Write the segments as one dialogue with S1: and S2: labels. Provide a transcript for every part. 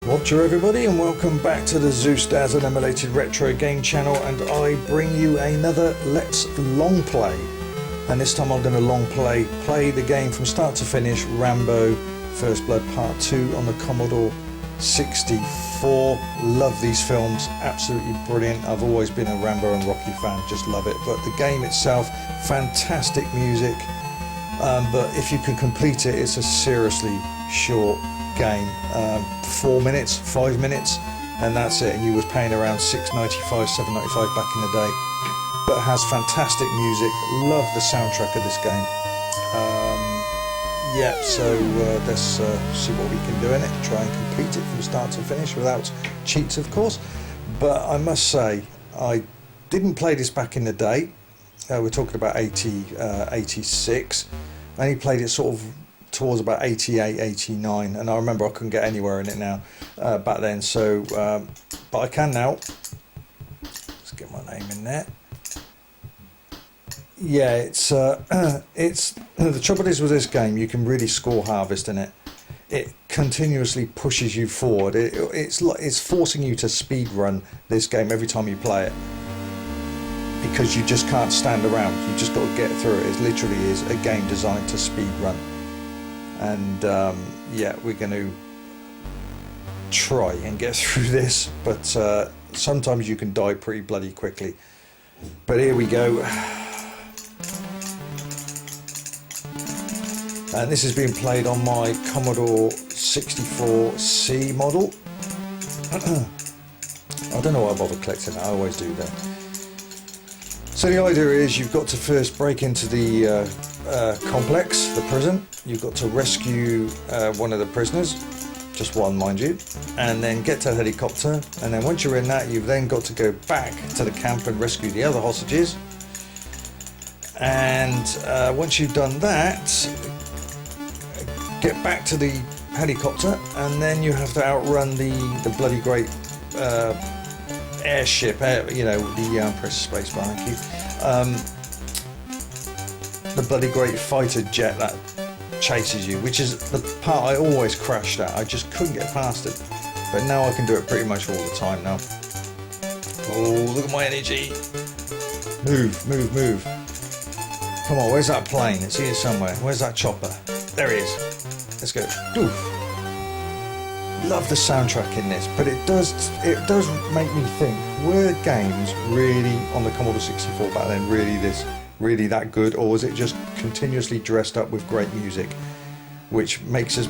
S1: Roger everybody, and welcome back to the Zeusdaz Unemulated Retro Game Channel, and I bring you another Let's Long Play. And this time I'm going to long play the game from start to finish, Rambo First Blood Part 2 on the Commodore 64. Love these films, absolutely brilliant. I've always been a Rambo and Rocky fan, just love it. But the game itself, fantastic music, but if you can complete it, it's a seriously short game. 4 minutes, 5 minutes, and that's it. And you was paying around $6.95, $7.95 back in the day, but it has fantastic music. Love the soundtrack of this game. Yeah, so let's see what we can do in it. Try and complete it from start to finish without cheats, of course. But I must say, I didn't play this back in the day. We're talking about 86. I only played it sort of towards about 88, 89, and I remember I couldn't get anywhere in it now back then. So, but I can now. Let's get my name in there. Yeah, it's the trouble is with this game, you can really score harvest in it. It continuously pushes you forward. It's forcing you to speed run this game every time you play it, because you just can't stand around. You just got to get through it. It literally is a game designed to speed run. And yeah, we're going to try and get through this, but sometimes you can die pretty bloody quickly. But here we go. And this is being played on my Commodore 64 C model. I don't know why I bother collecting it, I always do that. So the idea is you've got to first break into the complex, the prison. You've got to rescue one of the prisoners, just one mind you, and then get to the helicopter, and then once you're in that, you've then got to go back to the camp and rescue the other hostages. And once you've done that, get back to the helicopter, and then you have to outrun the bloody great airship, you know, press spacebar, thank you. The bloody great fighter jet that chases you, which is the part I always crashed at. I just couldn't get past it, but now I can do it pretty much all the time now. Oh, look at my energy. Move, move, move. Come on, where's that plane? It's here somewhere. Where's that chopper? There he is. Let's go. Doof. Love the soundtrack in this, but it does make me think, were games really on the Commodore 64 back then really that good, or was it just continuously dressed up with great music, which makes us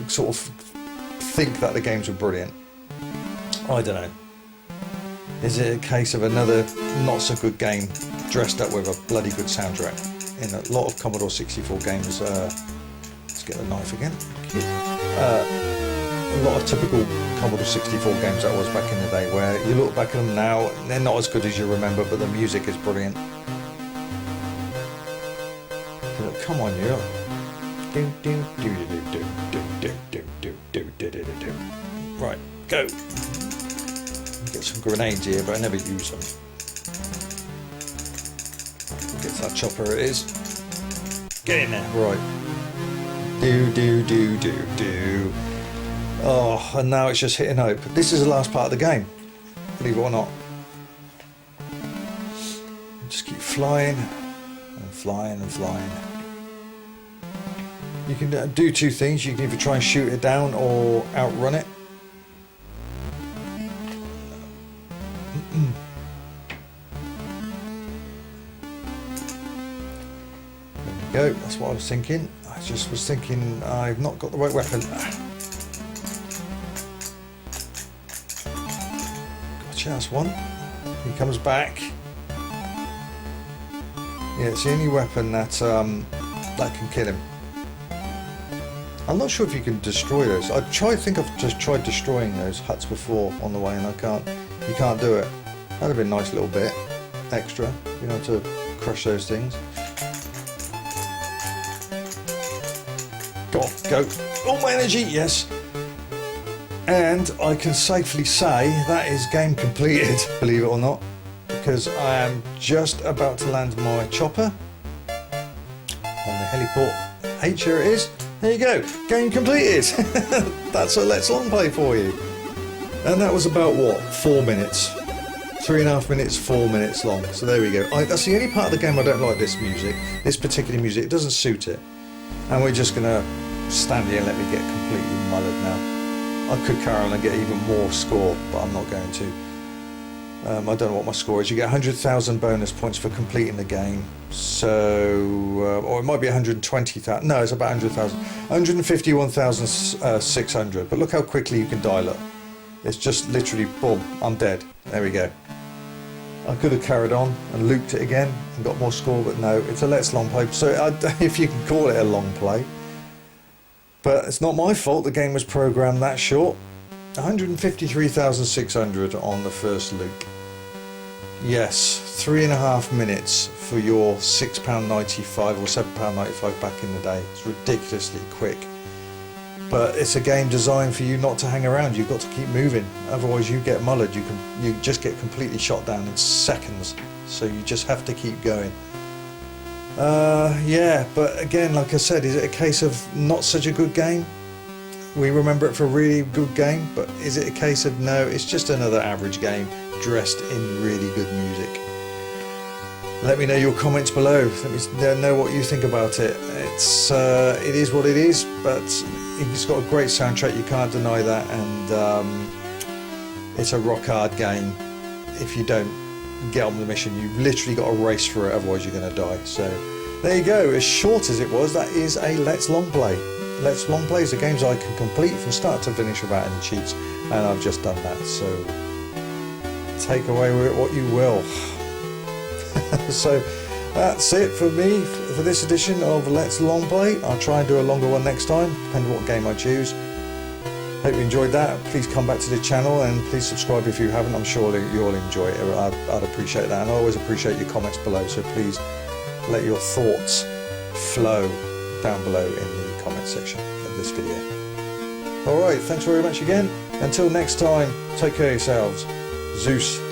S1: sort of think that the games were brilliant? I don't know. Is it a case of another not so good game dressed up with a bloody good soundtrack? In a lot of Commodore 64 games, let's get the knife again. A lot of typical Commodore 64 games that was back in the day, where you look back at them now, they're not as good as you remember, but the music is brilliant. Come on, you. Right, go. Get some grenades here, but I never use them. Get to that chopper, it is. Get in there, right. Do. Oh, and now it's just hitting hope. This is the last part of the game, believe it or not. Just keep flying and flying and flying. You can do two things. You can either try and shoot it down or outrun it. There we go, that's what I was thinking. I just was thinking I've not got the right weapon. Gotcha, that's one. He comes back. Yeah, it's the only weapon that can kill him. I'm not sure if you can destroy those. I think I've just tried destroying those huts before on the way, and you can't do it. That'd have been a nice little bit extra, you know, to crush those things. Go on, go. All my energy, yes. And I can safely say that is game completed, believe it or not, because I am just about to land my chopper on the heliport H, here it is, There you go, game completed. That's a Let's Long Play for you. And that was about what, 4 minutes? 3.5 minutes, 4 minutes long. So there we go. That's the only part of the game I don't like, this music. This particular music, it doesn't suit it. And we're just gonna stand here and let me get completely mullered now. I could carry on and get even more score, but I'm not going to. I don't know what my score is. You get 100,000 bonus points for completing the game. So, or it might be 120,000. No, it's about 100,000. 151,600. But look how quickly you can dial up. It's just literally, boom, I'm dead. There we go. I could have carried on and looped it again and got more score, but no, it's a Let's Long Play. So if you can call it a long play. But it's not my fault the game was programmed that short. 153,600 on the first loop. Yes, 3.5 minutes for your £6.95 or £7.95 back in the day. It's ridiculously quick. But it's a game designed for you not to hang around. You've got to keep moving. Otherwise you get mullered. You just get completely shot down in seconds. So you just have to keep going. Yeah, but again, like I said, is it a case of not such a good game? We remember it for a really good game, but is it a case of no, it's just another average game dressed in really good music? Let me know your comments below. Let me know what you think about it. It is what it is, but it's got a great soundtrack, you can't deny that, and it's a rock hard game. If you don't get on the mission, you've literally got to race for it, otherwise you're going to die. So there you go, as short as it was, that is a Let's Long Play. Let's Long Plays are games I can complete from start to finish without any cheats, and I've just done that, so take away with it what you will. So that's it for me for this edition of Let's Long Play. I'll try and do a longer one next time, depending on what game I choose. Hope you enjoyed that. Please come back to the channel and please subscribe if you haven't. I'm sure you'll enjoy it. I'd appreciate that, and I always appreciate your comments below, so please let your thoughts flow down below in the comment section of this video. Alright, thanks very much again. Until next time, take care of yourselves. Zeusdaz.